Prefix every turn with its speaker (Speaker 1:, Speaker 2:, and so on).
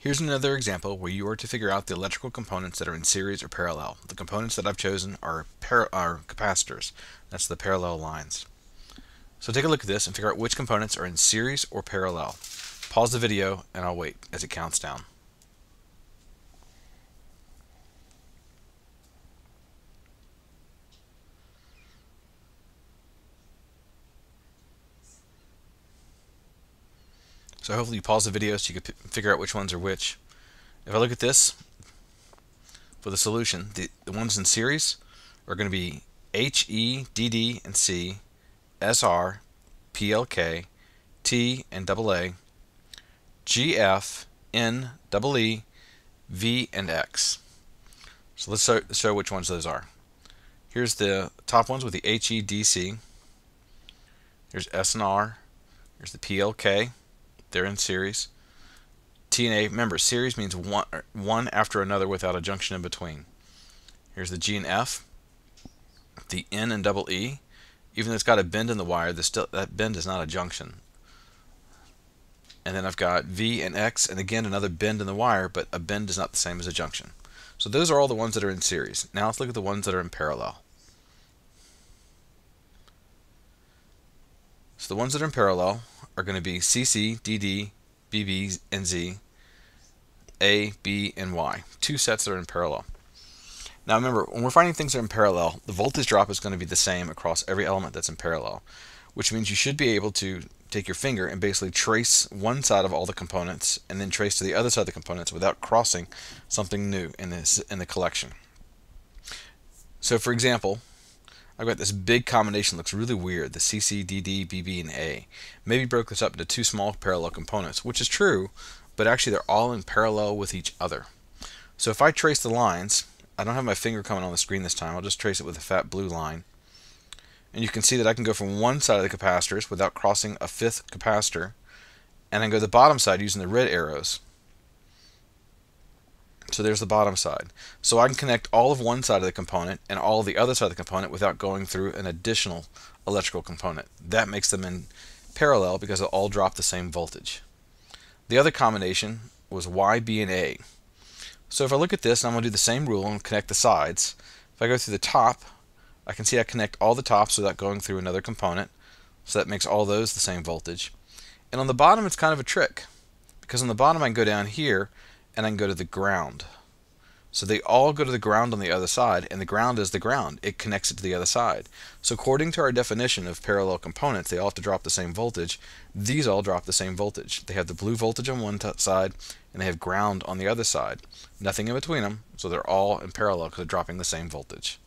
Speaker 1: Here's another example where you are to figure out the electrical components that are in series or parallel. The components that I've chosen are capacitors. That's the parallel lines. So take a look at this and figure out which components are in series or parallel. Pause the video and I'll wait as it counts down. So hopefully you pause the video so you can figure out which ones are which. If I look at this for the solution, the ones in series are going to be H, E, D, D, and C, S, R, P, L, K, T, and AA, G, F, N, E, E, V, and X. So let's show which ones those are. Here's the top ones with the H, E, D, C. Here's S and R. Here's the P, L, K. They're in series. T and A, remember, series means one after another without a junction in between. Here's the G and F. The N and EE, even though it's got a bend in the wire, that bend is not a junction. And then I've got V and X, and again another bend in the wire, but a bend is not the same as a junction. So those are all the ones that are in series. Now let's look at the ones that are in parallel. So the ones that are in parallel are going to be CC, DD, BB, and Z, A, B, and Y. Two sets that are in parallel. Now remember, when we're finding things that are in parallel, the voltage drop is going to be the same across every element that's in parallel, which means you should be able to take your finger and basically trace one side of all the components and then trace to the other side of the components without crossing something new in the collection. So for example, I've got this big combination that looks really weird, the CC, DD, BB, and A. Maybe broke this up into two small parallel components, which is true, but actually they're all in parallel with each other. So if I trace the lines, I don't have my finger coming on the screen this time, I'll just trace it with a fat blue line. And you can see that I can go from one side of the capacitors without crossing a fifth capacitor, and I can go to the bottom side using the red arrows. So there's the bottom side. So I can connect all of one side of the component and all of the other side of the component without going through an additional electrical component. That makes them in parallel because they'll all drop the same voltage. The other combination was Y, B, and A. So if I look at this, I'm going to do the same rule and connect the sides. If I go through the top, I can see I connect all the tops without going through another component. So that makes all those the same voltage. And on the bottom, it's kind of a trick, because on the bottom I can go down here and I can go to the ground. So they all go to the ground on the other side, and the ground is the ground. It connects it to the other side. So according to our definition of parallel components, they all have to drop the same voltage. These all drop the same voltage. They have the blue voltage on one side, and they have ground on the other side. Nothing in between them, so they're all in parallel because they're dropping the same voltage.